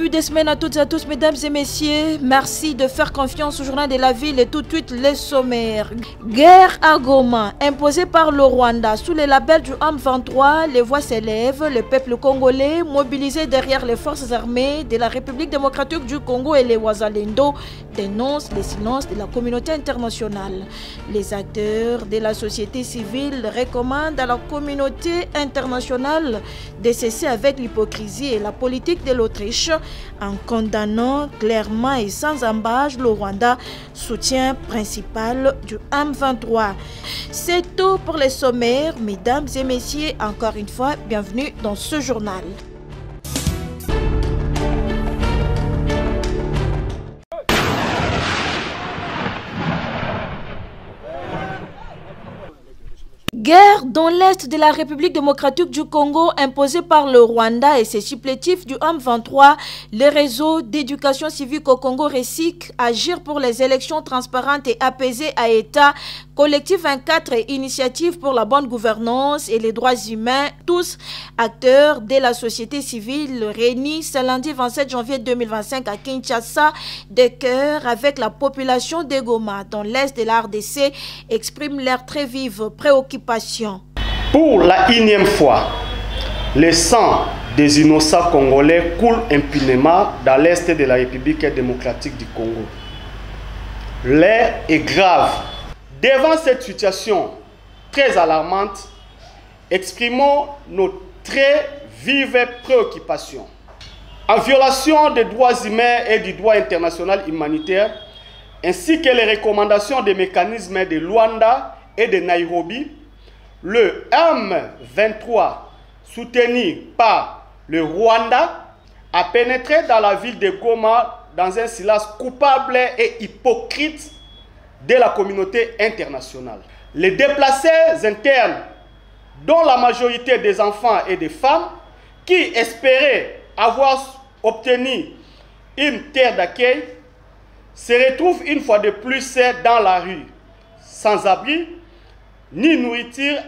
début de semaine à toutes et à tous, mesdames et messieurs. Merci de faire confiance au journal de la ville et tout de suite les sommaires. Guerre à Goma, imposée par le Rwanda sous les labels du M23, les voix s'élèvent. Le peuple congolais, mobilisé derrière les forces armées de la République démocratique du Congo et les Wazalendo, dénonce les silences de la communauté internationale. Les acteurs de la société civile recommandent à la communauté internationale de cesser avec l'hypocrisie et la politique de l'Autriche en condamnant clairement et sans ambages le Rwanda, soutien principal du M23. C'est tout pour les sommaires, mesdames et messieurs. Encore une fois, bienvenue dans ce journal. Guerre dans l'est de la République démocratique du Congo imposée par le Rwanda et ses supplétifs du M23, le réseau d'éducation civique au Congo RECIC, Agir pour les élections transparentes et apaisées à État, Collectif 24 et Initiative pour la bonne gouvernance et les droits humains, tous acteurs de la société civile, réunis ce lundi 27 janvier 2025 à Kinshasa, de cœur avec la population de Goma dans l'est de la RDC, expriment leurs très vives préoccupations. Pour la énième fois, le sang des innocents congolais coule impunément dans l'est de la République démocratique du Congo. L'heure est grave. Devant cette situation très alarmante, exprimons nos très vives préoccupations. En violation des droits humains et du droit international humanitaire, ainsi que les recommandations des mécanismes de Luanda et de Nairobi, le M23, soutenu par le Rwanda, a pénétré dans la ville de Goma dans un silence coupable et hypocrite de la communauté internationale. Les déplacés internes, dont la majorité des enfants et des femmes, qui espéraient avoir obtenu une terre d'accueil, se retrouvent une fois de plus dans la rue, sans abri, ni nourriture,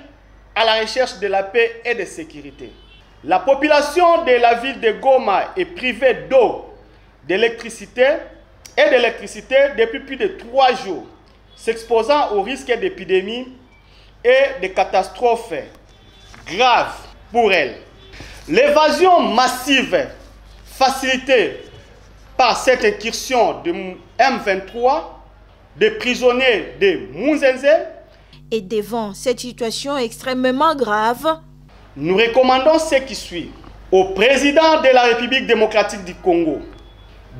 à la recherche de la paix et de sécurité. La population de la ville de Goma est privée d'eau, d'électricité depuis plus de 3 jours, s'exposant au risque d'épidémies et de catastrophes graves pour elle. L'évasion massive facilitée par cette incursion de M23, des prisonniers de Munzenze. Et devant cette situation extrêmement grave, nous recommandons ce qui suit au président de la République démocratique du Congo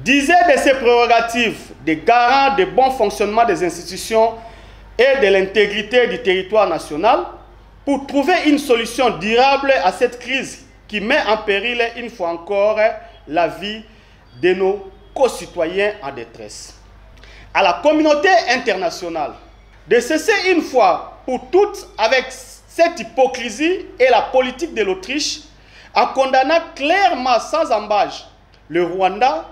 d'user de ses prérogatives de garant de bon fonctionnement des institutions et de l'intégrité du territoire national pour trouver une solution durable à cette crise qui met en péril une fois encore la vie de nos concitoyens en détresse. À la communauté internationale de cesser une fois pour toutes avec cette hypocrisie et la politique de l'Autriche en condamnant clairement sans ambages le Rwanda,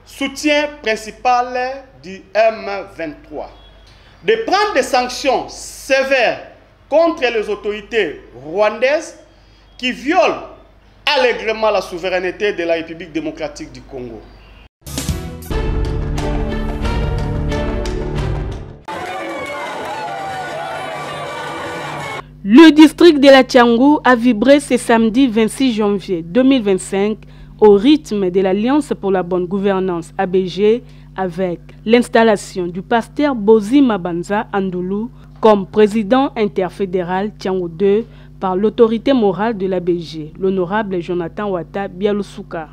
soutien principal du M23. De prendre des sanctions sévères contre les autorités rwandaises qui violent allègrement la souveraineté de la République démocratique du Congo. Le district de la Tchangou a vibré ce samedi 26 janvier 2025 au rythme de l'Alliance pour la bonne gouvernance ABG avec l'installation du pasteur Bozi Mabanza Andoulou comme président interfédéral Tchangou 2 par l'autorité morale de l'ABG, l'honorable Jonathan Wata Bialoussouka.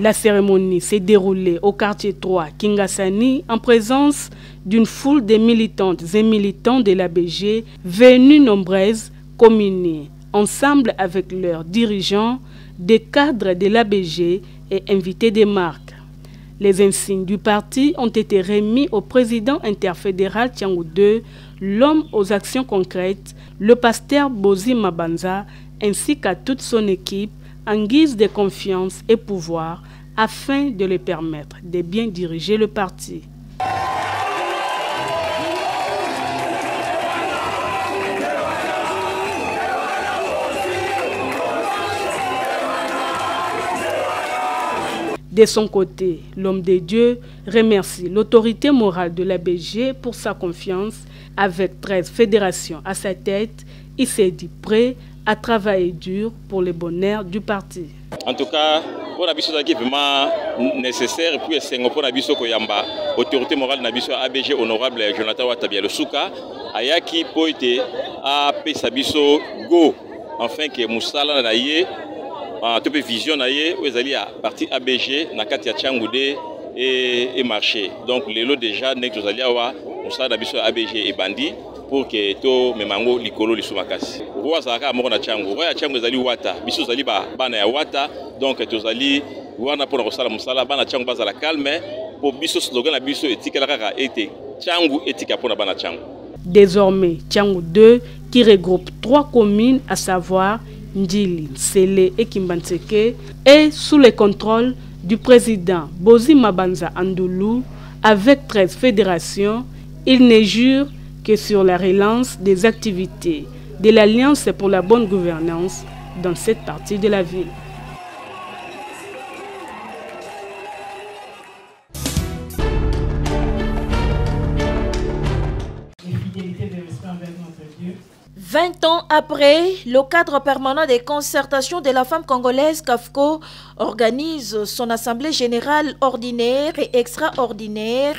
La cérémonie s'est déroulée au quartier 3 Kingasani en présence d'une foule de militantes et militants de l'ABG venus nombreuses communier ensemble avec leurs dirigeants, des cadres de l'ABG et invités des marques. Les insignes du parti ont été remis au président interfédéral Tchangou 2, l'homme aux actions concrètes, le pasteur Bozi Mabanza, ainsi qu'à toute son équipe, en guise de confiance et pouvoir, afin de leur permettre de bien diriger le parti. De son côté, l'homme de Dieu remercie l'autorité morale de l'ABG pour sa confiance. Avec 13 fédérations à sa tête, il s'est dit prêt à travailler dur pour le bonheur du parti. En tout cas, pour la biso qui est vraiment nécessaire et puis c'est pour la biso koyamba autorité morale na biso ABG honorable Jonathan Watabia le Souka ayaki poite a pesa biso go enfin que musala na ye en toute vision na ye ezali a parti ABG na kati ya Tchangoude et marché. Donc les lots déjà nek tozali awa musala na biso ABG et bandi pour que to memango likolo lisumakasi. Roi zaka moko na Tchango. Roi ya Tchango ezali wata. Biso zali bana ya wata. Donc tozali wana pour kosala musala bana Tchango bazala calme pour biso slogan na biso etika la kaka ete Tchango etika pour na bana Tchango. Désormais, Tchango 2 qui regroupe 3 communes à savoir Ndili, Sele et Kimbanseke est sous le contrôle du président Bozi Mabanza Andoulou avec 13 fédérations. Il ne jure que sur la relance des activités de l'Alliance pour la bonne gouvernance dans cette partie de la ville. Et fidélité de respect envers notre Dieu. 20 ans après, le cadre permanent des concertations de la femme congolaise CAFCO organise son assemblée générale ordinaire et extraordinaire.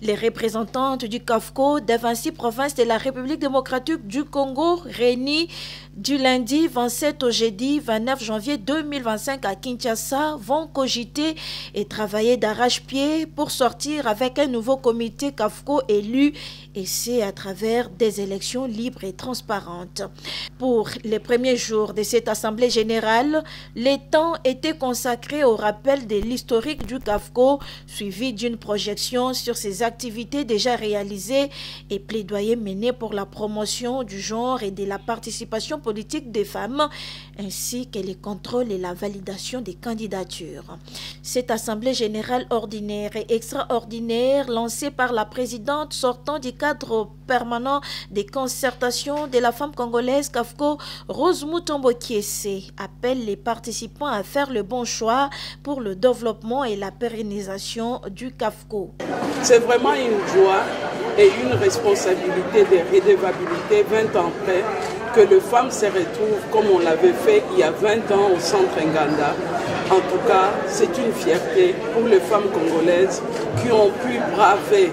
Les représentantes du CAFCO des 26 provinces de la République démocratique du Congo réunies du lundi 27 au jeudi 29 janvier 2025 à Kinshasa vont cogiter et travailler d'arrache-pied pour sortir avec un nouveau comité CAFCO élu, et c'est à travers des élections libres et transparentes. Pour les premiers jours de cette assemblée générale, les temps étaient consacrés au rappel de l'historique du CAFCO, suivi d'une projection sur ses activités déjà réalisées et plaidoyer mené pour la promotion du genre et de la participation politique des femmes, ainsi que les contrôles et la validation des candidatures. Cette assemblée générale ordinaire et extraordinaire lancée par la présidente sortant du cadre permanent des concertations de la femme congolaise CAFCO, Rose Mutombo Kiese, appelle les participants à faire le bon choix pour le développement et la pérennisation du CAFCO. C'est vraiment une joie et une responsabilité de redevabilité 20 ans après que les femmes se retrouvent comme on l'avait fait il y a 20 ans au centre Nganda. En tout cas, c'est une fierté pour les femmes congolaises qui ont pu braver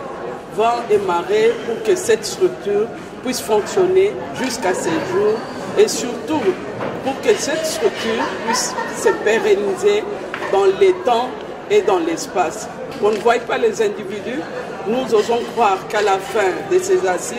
vent et marée pour que cette structure puisse fonctionner jusqu'à ces jours et surtout pour que cette structure puisse se pérenniser dans les temps et dans l'espace. On ne voit pas les individus. Nous osons croire qu'à la fin de ces assises,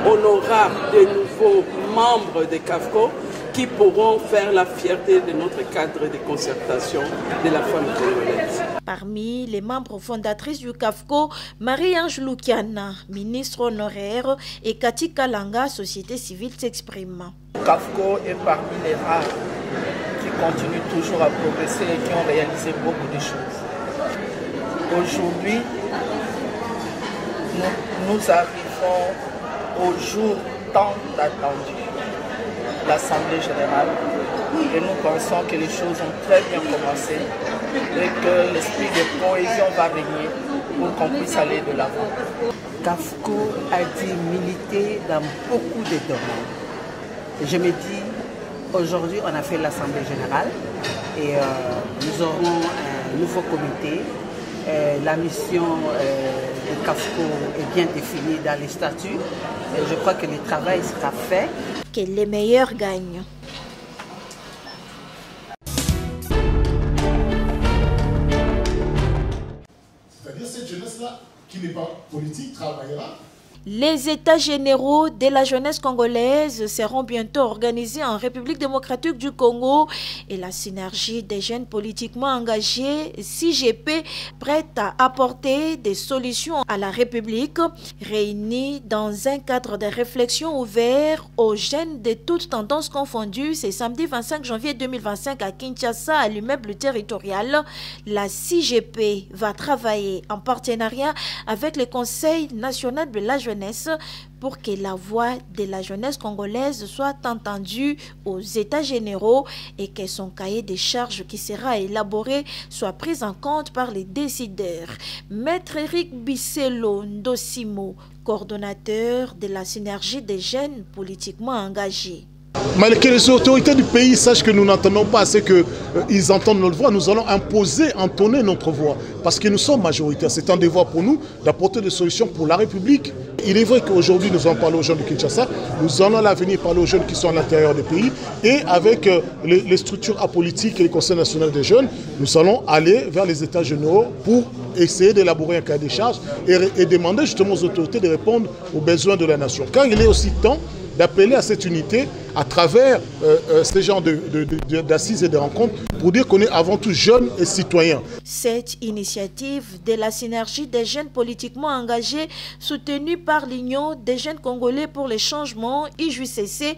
on aura de nouveaux membres de CAFCO qui pourront faire la fierté de notre cadre de concertation de la femme congolaise. Parmi les membres fondatrices du CAFCO, Marie-Ange Lukiana, ministre honoraire, et Cathy Kalanga, société civile, s'expriment. CAFCO est parmi les rares qui continuent toujours à progresser et qui ont réalisé beaucoup de choses. Aujourd'hui, nous arrivons au jour tant attendu, l'Assemblée générale, et nous pensons que les choses ont très bien commencé et que l'esprit de cohésion va régner pour qu'on puisse aller de l'avant. CAFCO a dit militer dans beaucoup de domaines. Je me dis, aujourd'hui on a fait l'Assemblée générale et nous aurons un nouveau comité. La mission de CAFCO est bien définie dans les statuts. Je crois que le travail sera fait. Que les meilleurs gagnent. C'est-à-dire cette jeunesse-là, qui n'est pas politique, travaillera. Les États généraux de la jeunesse congolaise seront bientôt organisés en République démocratique du Congo et la synergie des jeunes politiquement engagés, CGP, prête à apporter des solutions à la République, réunis dans un cadre de réflexion ouvert aux jeunes de toutes tendances confondues. C'est samedi 25 janvier 2025 à Kinshasa, à l'immeuble territorial. La CGP va travailler en partenariat avec le Conseil national de la jeunesse pour que la voix de la jeunesse congolaise soit entendue aux États généraux et que son cahier des charges qui sera élaboré soit pris en compte par les décideurs. Maître Eric Bisselo Ndosimo, coordonnateur de la synergie des jeunes politiquement engagés. Mais que les autorités du pays sachent que nous n'entendons pas assez qu'ils entendent notre voix, nous allons imposer, entonner notre voix. Parce que nous sommes majoritaires. C'est un devoir pour nous d'apporter des solutions pour la République. Il est vrai qu'aujourd'hui, nous allons parler aux jeunes de Kinshasa. Nous allons à l'avenir parler aux jeunes qui sont à l'intérieur du pays. Et avec les structures apolitiques et le Conseil national des jeunes, nous allons aller vers les États généraux pour essayer d'élaborer un cahier des charges et demander justement aux autorités de répondre aux besoins de la nation. Car il est aussi temps d'appeler à cette unité à travers ces genres d'assises et de rencontres pour dire qu'on est avant tout jeunes et citoyens. Cette initiative de la synergie des jeunes politiquement engagés, soutenue par l'Union des jeunes congolais pour les changements, IJCC,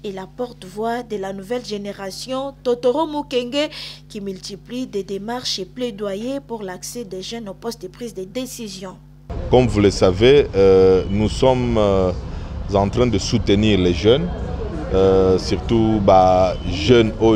et la porte-voix de la nouvelle génération, Totoro Mukenge, qui multiplie des démarches et plaidoyers pour l'accès des jeunes aux postes de prise de décision. Comme vous le savez, nous sommes en train de soutenir les jeunes, surtout jeunes au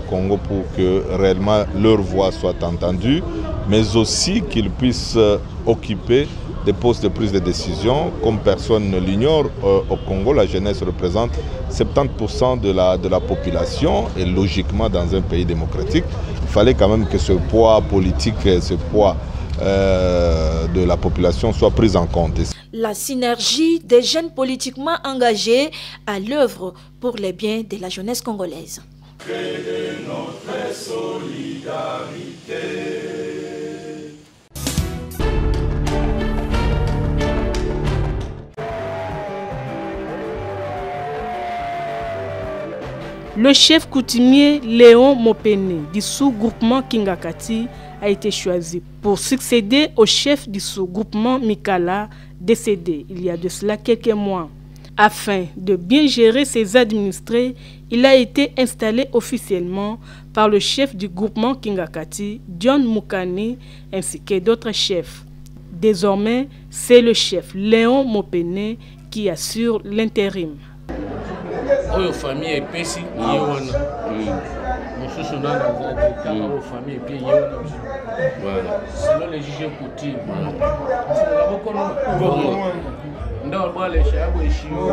Congo pour que réellement leur voix soit entendue, mais aussi qu'ils puissent occuper des postes de prise de décision. Comme personne ne l'ignore, au Congo, la jeunesse représente 70% de la population et logiquement dans un pays démocratique, il fallait quand même que ce poids politique, ce poids de la population soit pris en compte. La synergie des jeunes politiquement engagés à l'œuvre pour les biens de la jeunesse congolaise. Le chef coutumier Léon Mopene du sous-groupement Kingakati a été choisi pour succéder au chef du sous-groupement Mikala, décédé il y a de cela quelques mois. Afin de bien gérer ses administrés, il a été installé officiellement par le chef du groupement Kingakati, John Mukani, ainsi que d'autres chefs. Désormais, c'est le chef Léon Mopene qui assure l'intérim. Oyo famille epesi yewana mosusu na nazaki kama oyo famille epi yewana voilà selon les juges coutumes la bokono ndo bale shabo ishiyo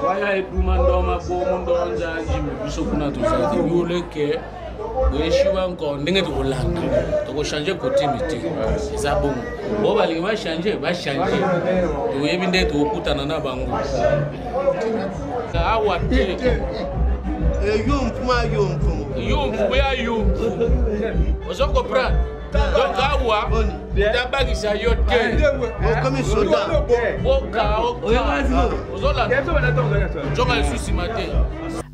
waya eduma ndo mabomo ndo njanji biso kuna tozaki yoleke boyeshiwa encore ndenge tokolanda tokochanger coutume te eza bongo bo balingi bachanger toyebi nde tokutana na bango awa te yompu ya yompu ozo comprendre donc awa tabakisa yo te ozolanda susima te.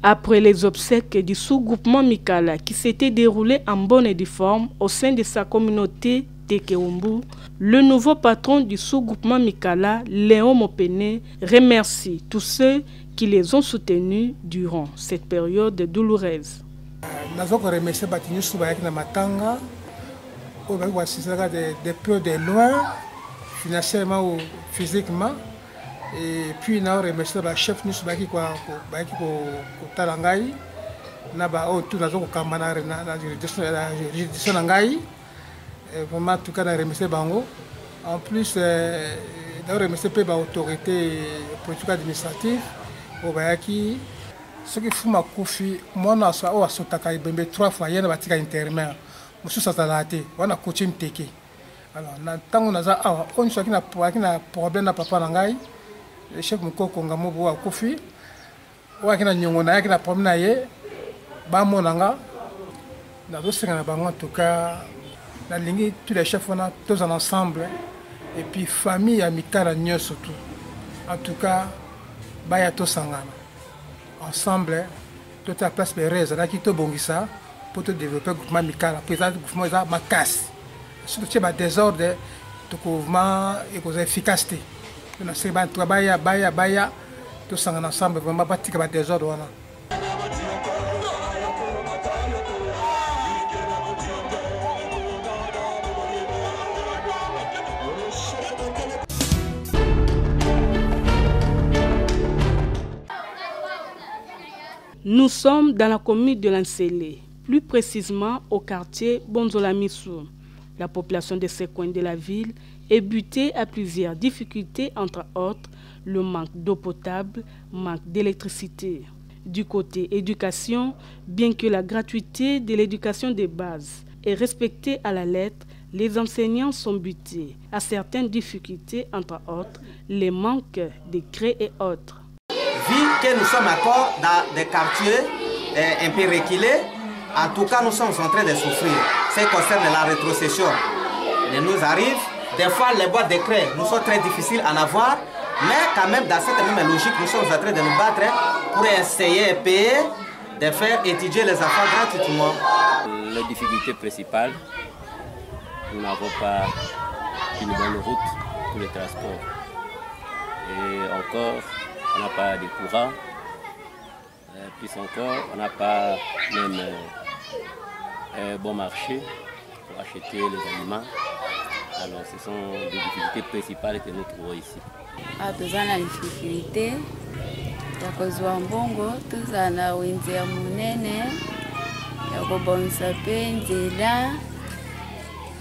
Après les obsèques du sous-groupement Mikala qui s'était déroulé en bonne et due forme au sein de sa communauté Tekeumbu, le nouveau patron du sous-groupement Mikala, Léon Mopene, remercie tous ceux qui les ont soutenus durant cette période douloureuse. Nous remercier Matanga, de peu de loin, financièrement ou physiquement. Et puis nous remercier le chef de Talangai, vraiment en tout cas nous remercier Bango. En plus, nous remercier l'autorité politique administrative. Ce qui fait ma confie, moi, je suis 3 fois, il y a un intérimaire. Je suis on a coaché Teke. Alors, tant qu'on a un problème, le chef de Kongo a Kofi. On a un problème, en tout cas, tous les chefs, on a tous ensemble. et puis famille ya mikala surtout. En tout cas, baya to sangana. Ensemble, toute la place de rêve, là qui te bongisa pour te développer le gouvernement mikala, pour le gouvernement ça ma casse. Surtout tu as désordre, le gouvernement et cause efficacité. On a c'est ban travail baya to sangana ensemble vraiment pas tika désordre wana. Nous sommes dans la commune de Lansele, plus précisément au quartier Bonzolamisu. La population de ces coins de la ville est butée à plusieurs difficultés, entre autres le manque d'eau potable, manque d'électricité. Du côté éducation, bien que la gratuité de l'éducation de base est respectée à la lettre, les enseignants sont butés à certaines difficultés, entre autres les manques de craie et autres. Vu que nous sommes encore dans des quartiers un peu reculés, en tout cas nous sommes en train de souffrir. Ce qui concerne la rétrocession, il nous arrive, des fois les boîtes de craie nous sont très difficiles à en avoir, mais quand même dans cette même logique, nous sommes en train de nous battre pour essayer de payer, de faire étudier les enfants gratuitement. La difficulté principale, nous n'avons pas une bonne route pour le transport. Et encore, on n'a pas de courant, plus encore, on n'a pas même un bon marché pour acheter les aliments. Alors ce sont des difficultés principales que nous trouvons ici. Nous avons des difficultés, mbongo, tuzana wenze ya munene, ya kobonsa pe nzela,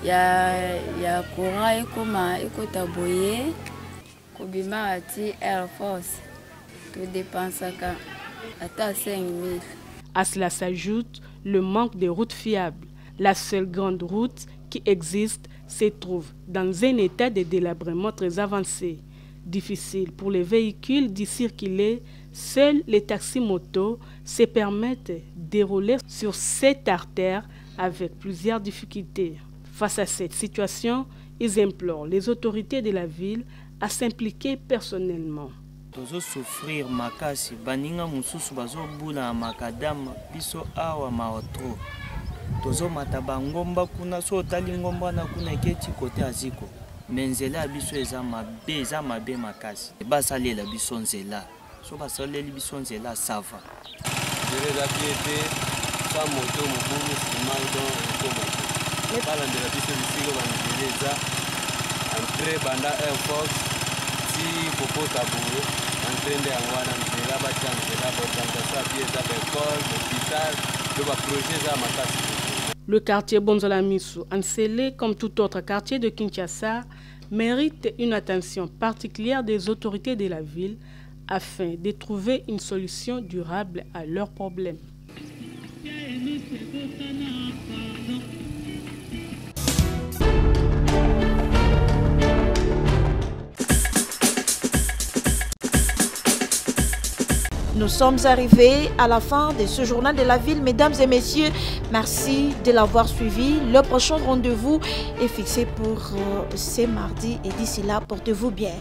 ya courant ekotaboye, kobima ati Air Force, tout dépense à 5 000. À cela s'ajoute le manque de routes fiables. La seule grande route qui existe se trouve dans un état de délabrement très avancé. Difficile pour les véhicules d'y circuler, seuls les taxis-motos se permettent de rouler sur cette artère avec plusieurs difficultés. Face à cette situation, ils implorent les autorités de la ville à s'impliquer personnellement. Tozo souffrir makasi baninga mususu bazo bula makadam biso awa maotro tozo mataba ngomba kuna so tali ngomba na kuna keti kote aziko menzela biso eza mabe makasi basalela biso nzela so basaleli biso nzela sava jere la piete sa moto mobulu simando komo le bala de la biso bisiko banzeleza entre banda Air Force si popo tabou entraîner en wana nzela bachanzela botanga sa pieza d'école l'hôpital de ba projet za makasi. Le quartier Bonzolamisu, Lansele, comme tout autre quartier de Kinshasa, mérite une attention particulière des autorités de la ville afin de trouver une solution durable à leurs problèmes. Nous sommes arrivés à la fin de ce journal de la ville. Mesdames et messieurs, merci de l'avoir suivi. Le prochain rendez-vous est fixé pour ce mardi et d'ici là, portez-vous bien.